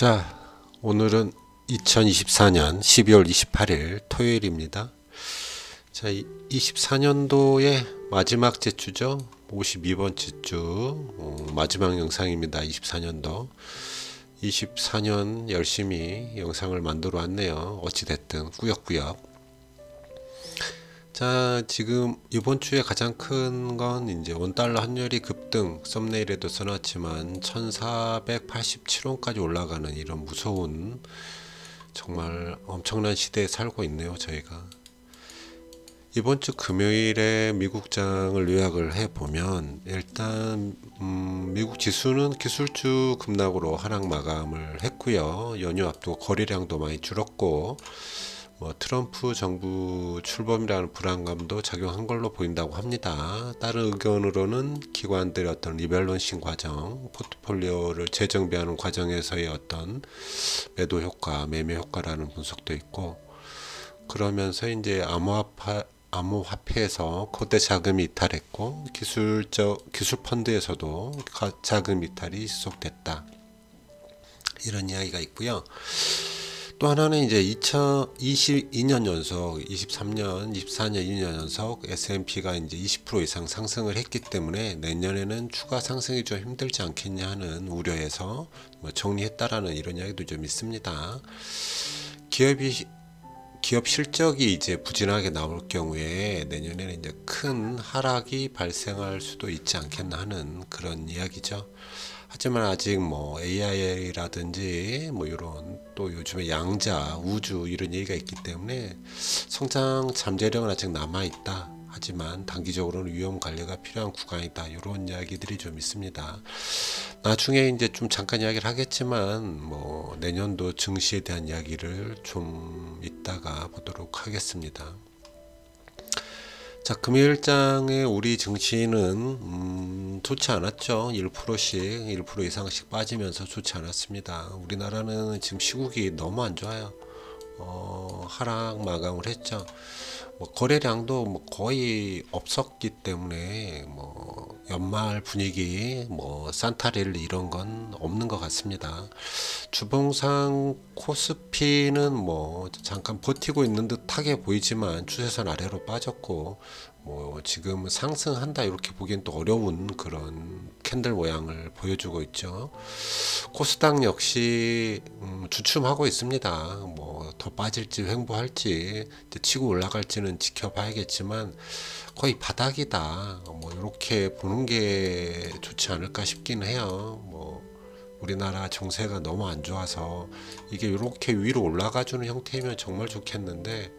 자, 오늘은 2024년 12월 28일 토요일입니다. 자, 24년도의 마지막 제주죠. 52번째 주 마지막 영상입니다. 24년도 24년 열심히 영상을 만들어 왔네요. 어찌됐든 꾸역꾸역. 자, 지금 이번 주에 가장 큰 건 이제 원달러 환율이 급등, 썸네일에도 써놨지만 1487원까지 올라가는 이런 무서운 정말 엄청난 시대에 살고 있네요. 저희가 이번 주 금요일에 미국장을 요약을 해보면 일단 미국 지수는 기술주 급락으로 하락 마감을 했고요. 연휴 앞두고 거래량도 많이 줄었고 트럼프 정부 출범이라는 불안감도 작용한 걸로 보인다고 합니다. 다른 의견으로는 기관들의 어떤 리밸런싱 과정, 포트폴리오를 재정비하는 과정에서의 어떤 매도 효과, 매매 효과라는 분석도 있고, 그러면서 이제 암호화폐에서 거대 자금이 이탈했고, 기술 펀드에서도 자금 이탈이 지속됐다. 이런 이야기가 있고요. 또 하나는 이제 2022년 연속, 23년, 24년 2년 연속 S&P가 이제 20% 이상 상승을 했기 때문에 내년에는 추가 상승이 좀 힘들지 않겠냐 하는 우려에서 정리했다라는 이런 이야기도 좀 있습니다. 기업 실적이 이제 부진하게 나올 경우에 내년에는 이제 큰 하락이 발생할 수도 있지 않겠나 하는 그런 이야기죠. 하지만 아직 AI라든지 이런 또 요즘에 양자, 우주 이런 얘기가 있기 때문에 성장 잠재력은 아직 남아 있다. 하지만 단기적으로는 위험 관리가 필요한 구간이다. 이런 이야기들이 좀 있습니다. 나중에 이제 좀 잠깐 이야기를 하겠지만 내년도 증시에 대한 이야기를 좀 이따가 보도록 하겠습니다. 자, 금요일장에 우리 증시는 좋지 않았죠. 1%씩, 1% 이상씩 빠지면서 좋지 않았습니다. 우리나라는 지금 시국이 너무 안 좋아요. 하락 마감을 했죠. 거래량도 거의 없었기 때문에 연말 분위기 산타랠리 이런 건 없는 것 같습니다. 주봉상 코스피는 잠깐 버티고 있는 듯하게 보이지만 추세선 아래로 빠졌고 지금 상승한다 이렇게 보기엔 또 어려운 그런 캔들 모양을 보여주고 있죠. 코스닥 역시 주춤하고 있습니다. 더 빠질지 횡보할지 치고 올라갈지는 지켜봐야겠지만 거의 바닥이다. 이렇게 보는 게 좋지 않을까 싶긴 해요. 우리나라 정세가 너무 안 좋아서 이게 이렇게 위로 올라가주는 형태이면 정말 좋겠는데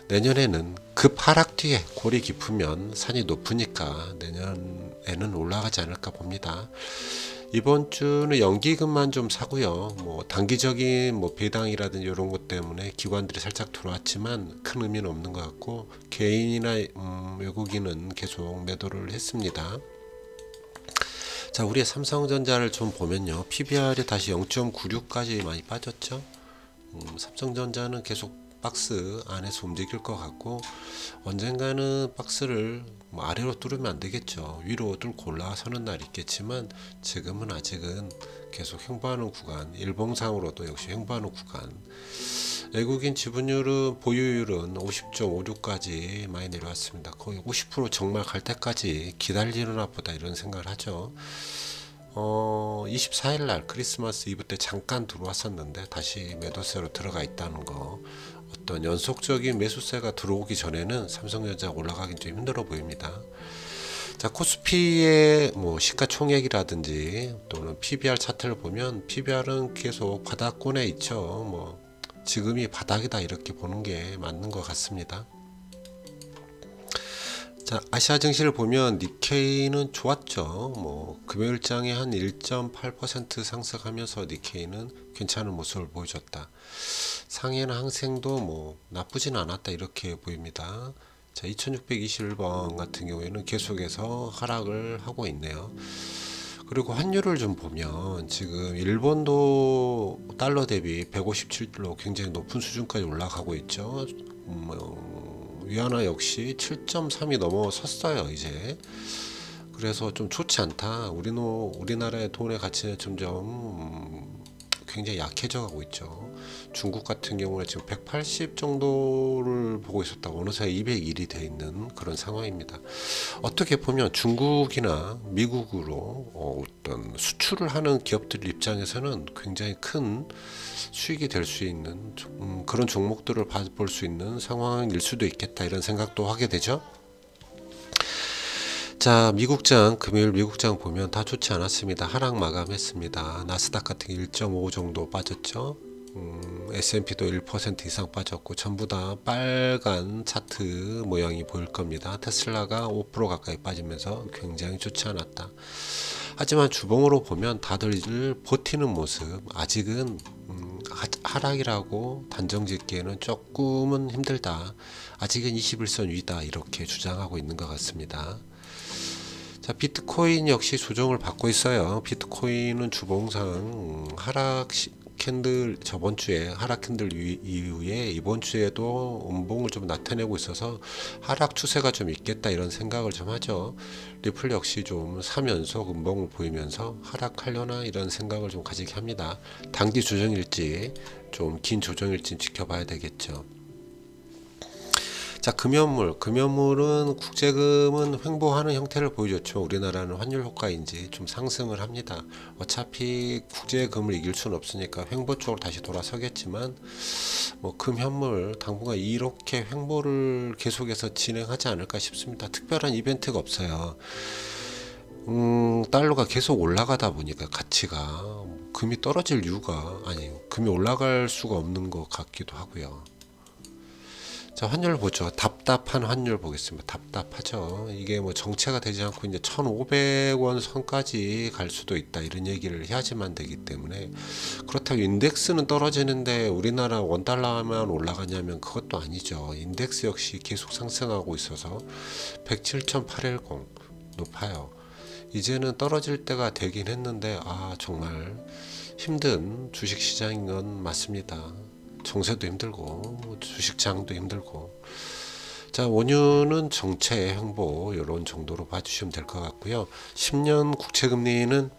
내년에는 급 하락 뒤에 골이 깊으면 산이 높으니까 내년에는 올라가지 않을까 봅니다. 이번 주는 연기금만 좀 사고요. 단기적인 배당이라든지 이런 것 때문에 기관들이 살짝 들어왔지만 큰 의미는 없는 것 같고 개인이나 외국인은 계속 매도를 했습니다. 자, 우리의 삼성전자를 좀 보면요. PBR이 다시 0.96까지 많이 빠졌죠. 삼성전자는 계속 박스 안에서 움직일 것 같고 언젠가는 박스를 아래로 뚫으면 안 되겠죠. 위로 뚫고 올라서는 날 있겠지만 지금은 아직은 계속 횡보하는 구간, 일봉상으로도 역시 횡보하는 구간. 외국인 지분율은 보유율은 50.56까지 많이 내려왔습니다. 거의 50% 정말 갈 때까지 기다리려나 보다 이런 생각을 하죠. 24일날 크리스마스 이브 때 잠깐 들어왔었는데 다시 매도세로 들어가 있다는 거, 어떤 연속적인 매수세가 들어오기 전에는 삼성전자가 올라가기 좀 힘들어 보입니다. 자, 코스피의 시가총액이라든지 또는 PBR 차트를 보면 PBR은 계속 바닥권에 있죠. 지금이 바닥이다 이렇게 보는 게 맞는 것 같습니다. 자, 아시아 증시를 보면 니케이는 좋았죠. 금요일장에 한 1.8% 상승하면서 니케이는 괜찮은 모습을 보여줬다. 상해나 항생도 나쁘진 않았다 이렇게 보입니다. 자, 2621번 같은 경우에는 계속해서 하락을 하고 있네요. 그리고 환율을 좀 보면 지금 일본도 달러 대비 157로 굉장히 높은 수준까지 올라가고 있죠. 위안화 역시 7.3이 넘어섰어요 이제. 그래서 좀 좋지 않다. 우리나라의 돈의 가치는 점점 굉장히 약해져 가고 있죠. 중국 같은 경우는 지금 180 정도를 보고 있었다가 어느새 201이 돼 있는 그런 상황입니다. 어떻게 보면 중국이나 미국으로 어떤 수출을 하는 기업들 입장에서는 굉장히 큰 수익이 될 수 있는 그런 종목들을 볼 수 있는 상황일 수도 있겠다, 이런 생각도 하게 되죠. 자, 미국장, 금요일 미국장 보면 다 좋지 않았습니다. 하락 마감했습니다. 나스닥 같은 게 1.5 정도 빠졌죠. S&P도 1% 이상 빠졌고 전부 다 빨간 차트 모양이 보일 겁니다. 테슬라가 5% 가까이 빠지면서 굉장히 좋지 않았다. 하지만 주봉으로 보면 다들 버티는 모습, 아직은 하락이라고 단정 짓기에는 조금은 힘들다. 아직은 21선 위다, 이렇게 주장하고 있는 것 같습니다. 자, 비트코인 역시 조정을 받고 있어요. 비트코인은 주봉상 하락 캔들, 저번 주에 하락 캔들 이후에 이번 주에도 음봉을 좀 나타내고 있어서 하락 추세가 좀 있겠다, 이런 생각을 좀 하죠. 리플 역시 좀 3연속 음봉을 보이면서 하락하려나, 이런 생각을 좀 가지게 합니다. 단기 조정일지 좀 긴 조정일지 지켜봐야 되겠죠. 자, 금연물은 국제금은 횡보하는 형태를 보여줬죠. 우리나라는 환율 효과인지 좀 상승을 합니다. 어차피 국제금을 이길 수는 없으니까 횡보 쪽으로 다시 돌아서겠지만, 뭐 금연물 당분간 이렇게 횡보를 계속해서 진행하지 않을까 싶습니다. 특별한 이벤트가 없어요. 달러가 계속 올라가다 보니까 가치가, 금이 떨어질 이유가, 아니, 금이 올라갈 수가 없는 것 같기도 하고요. 자, 환율 보죠. 답답한 환율 보겠습니다. 답답하죠. 이게 뭐 정체가 되지 않고 이제 1,500원 선까지 갈 수도 있다, 이런 얘기를 해야지만 되기 때문에, 그렇다고 인덱스는 떨어지는데 우리나라 원달러만 올라가냐면 그것도 아니죠. 인덱스 역시 계속 상승하고 있어서 107.810 높아요. 이제는 떨어질 때가 되긴 했는데, 정말 힘든 주식시장인 건 맞습니다. 정세도 힘들고 주식장도 힘들고. 자, 원유는 정체 횡보, 이런 정도로 봐주시면 될 것 같고요. 10년 국채금리는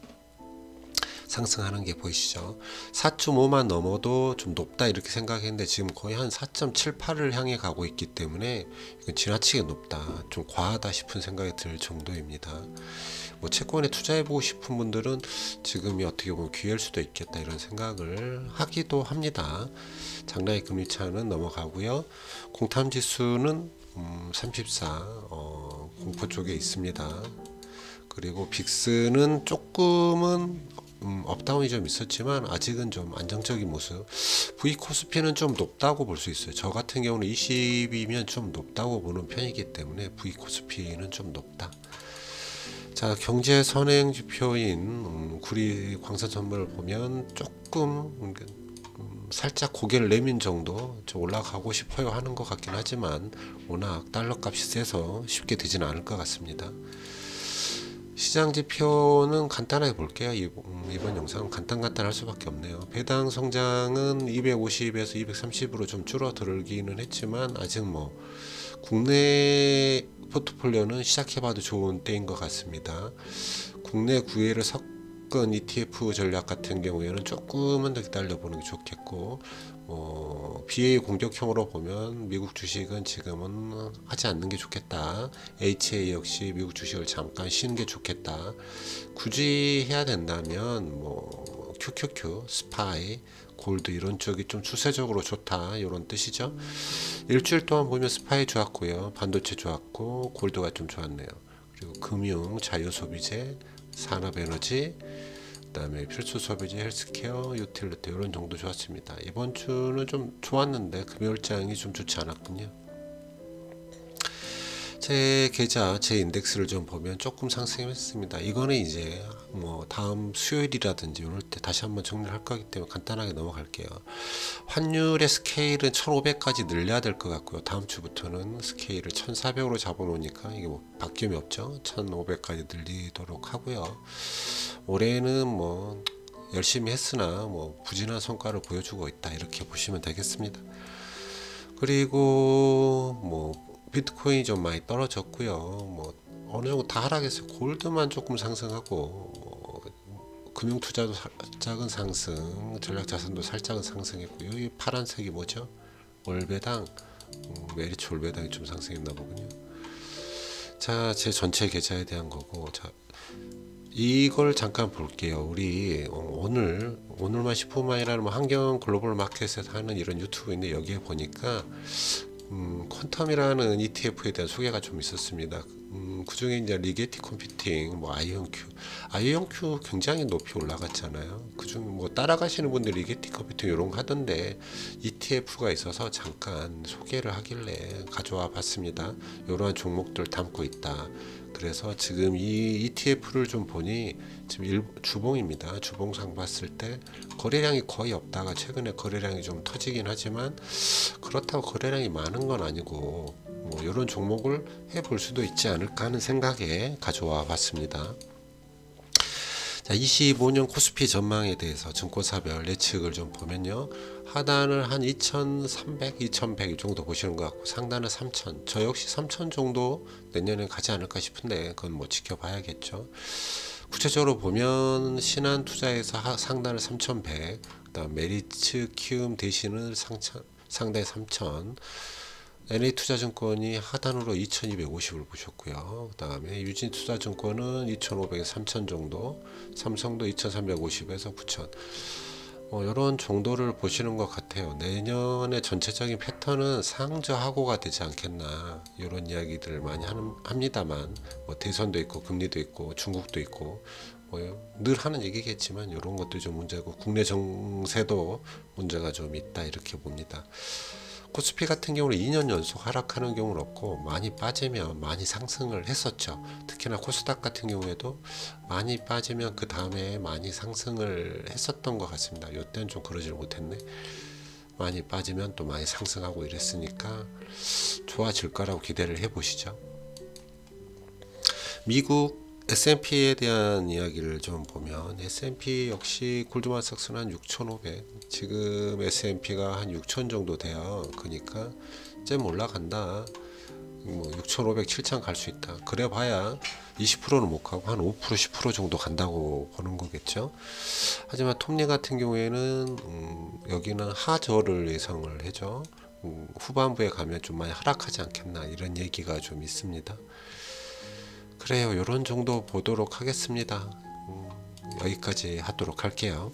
상승하는 게 보이시죠. 4.5만 넘어도 좀 높다, 이렇게 생각했는데 지금 거의 한 4.78을 향해 가고 있기 때문에 이건 지나치게 높다, 좀 과하다 싶은 생각이 들 정도입니다. 뭐 채권에 투자해보고 싶은 분들은 지금이 어떻게 보면 기회일 수도 있겠다, 이런 생각을 하기도 합니다. 장라의 금리차는 넘어가고요. 공탐지수는 34 공포 쪽에 있습니다. 그리고 빅스는 조금은 업다운이 좀 있었지만 아직은 좀 안정적인 모습. V코스피는 좀 높다고 볼 수 있어요. 저 같은 경우는 20이면 좀 높다고 보는 편이기 때문에 V코스피는 좀 높다. 자, 경제 선행 지표인 구리 광산 선물을 보면 조금 살짝 고개를 내민 정도, 올라가고 싶어요 하는 것 같긴 하지만 워낙 달러 값이 세서 쉽게 되지는 않을 것 같습니다. 시장 지표는 간단하게 볼게요. 이번 영상은 간단할 수밖에 없네요. 배당 성장은 250에서 230으로 좀 줄어들기는 했지만 아직 뭐 국내 포트폴리오는 시작해봐도 좋은 때인 것 같습니다. 국내 구애를 섞은 ETF 전략 같은 경우에는 조금은 더 기다려보는 게 좋겠고, BA 공격형으로 보면 미국 주식은 지금은 하지 않는 게 좋겠다. HA 역시 미국 주식을 잠깐 쉬는 게 좋겠다. 굳이 해야 된다면 뭐 QQQ, 스파이, 골드 이런 쪽이 좀 추세적으로 좋다, 이런 뜻이죠. 일주일 동안 보면 스파이 좋았고요, 반도체 좋았고 골드가 좀 좋았네요. 그리고 금융, 자유소비재, 산업에너지, 그다음에 필수소비재, 헬스케어, 유틸리티 이런 정도 좋았습니다. 이번 주는 좀 좋았는데 금요일장이 좀 좋지 않았군요. 제 계좌, 제 인덱스를 좀 보면 조금 상승했습니다. 이거는 이제 뭐 다음 수요일이라든지 이럴 때 다시 한번 정리를 할 거기 때문에 간단하게 넘어갈게요. 환율의 스케일은 1500까지 늘려야 될 것 같고요. 다음 주부터는 스케일을 1400으로 잡아놓으니까 이게 뭐 바뀜이 없죠. 1500까지 늘리도록 하고요. 올해는 뭐 열심히 했으나 뭐 부진한 성과를 보여주고 있다, 이렇게 보시면 되겠습니다. 그리고 뭐 비트코인이 좀 많이 떨어졌고요. 뭐 어느 정도 다 하락해서 골드만 조금 상승하고, 금융투자도 살짝은 상승, 전략자산도 살짝은 상승했고요. 이 파란색이 뭐죠? 월배당, 메리츠 월배당이 좀 상승했나 보군요. 자, 제 전체 계좌에 대한 거고, 자, 이걸 잠깐 볼게요. 우리 오늘만 10분만이라는 뭐 환경 글로벌 마켓에서 하는 이런 유튜브인데 여기에 보니까 퀀텀이라는 ETF에 대한 소개가 좀 있었습니다. 그 중에 이제 리게티 컴퓨팅, 뭐 아이언큐 굉장히 높이 올라갔잖아요. 그중 뭐 따라가시는 분들이 리게티 컴퓨팅 이런 거 하던데 ETF가 있어서 잠깐 소개를 하길래 가져와 봤습니다. 이러한 종목들 담고 있다. 그래서 지금 이 ETF를 좀 보니 지금 주봉입니다. 주봉상 봤을 때 거래량이 거의 없다가 최근에 거래량이 좀 터지긴 하지만 그렇다고 거래량이 많은 건 아니고 뭐 이런 종목을 해볼 수도 있지 않을까 하는 생각에 가져와 봤습니다. 자, 25년 코스피 전망에 대해서 증권사별 예측을 좀 보면요. 하단을 한 2300, 2100 이 정도 보시는 것 같고 상단은 3000. 저 역시 3000 정도 내년에 가지 않을까 싶은데 그건 뭐 지켜봐야겠죠. 구체적으로 보면 신한투자에서 상단을 3100, 그다음 메리츠 키움 대신은 상단에 3000. NA투자증권이 하단으로 2250을 보셨고요. 그 다음에 유진투자증권은 2500에서 3000 정도, 삼성도 2350에서 9000. 이런 정도를 보시는 것 같아요. 내년의 전체적인 패턴은 상저하고가 되지 않겠나 이런 이야기들을 많이 합니다만 뭐 대선도 있고 금리도 있고 중국도 있고 늘 하는 얘기겠지만 이런 것도 좀 문제고 국내 정세도 문제가 좀 있다 이렇게 봅니다. 코스피 같은 경우는 2년 연속 하락하는 경우는 없고 많이 빠지면 많이 상승을 했었죠. 특히나 코스닥 같은 경우에도 많이 빠지면 그 다음에 많이 상승을 했었던 것 같습니다. 이때는 좀 그러질 못했네. 많이 빠지면 또 많이 상승하고 이랬으니까 좋아질 거라고 기대를 해보시죠. 미국 S&P에 대한 이야기를 좀 보면 S&P 역시 골드만삭스는 한 6,500, 지금 S&P가 한 6,000 정도 돼요. 그러니까 좀 올라간다. 뭐 6,500, 7,000 갈 수 있다. 그래 봐야 20%는 못 가고 한 5%, 10% 정도 간다고 보는 거겠죠. 하지만 톱니 같은 경우에는 여기는 하저를 예상을 해죠. 후반부에 가면 좀 많이 하락하지 않겠나 이런 얘기가 좀 있습니다. 그래요. 이런 정도 보도록 하겠습니다. 여기까지 하도록 할게요.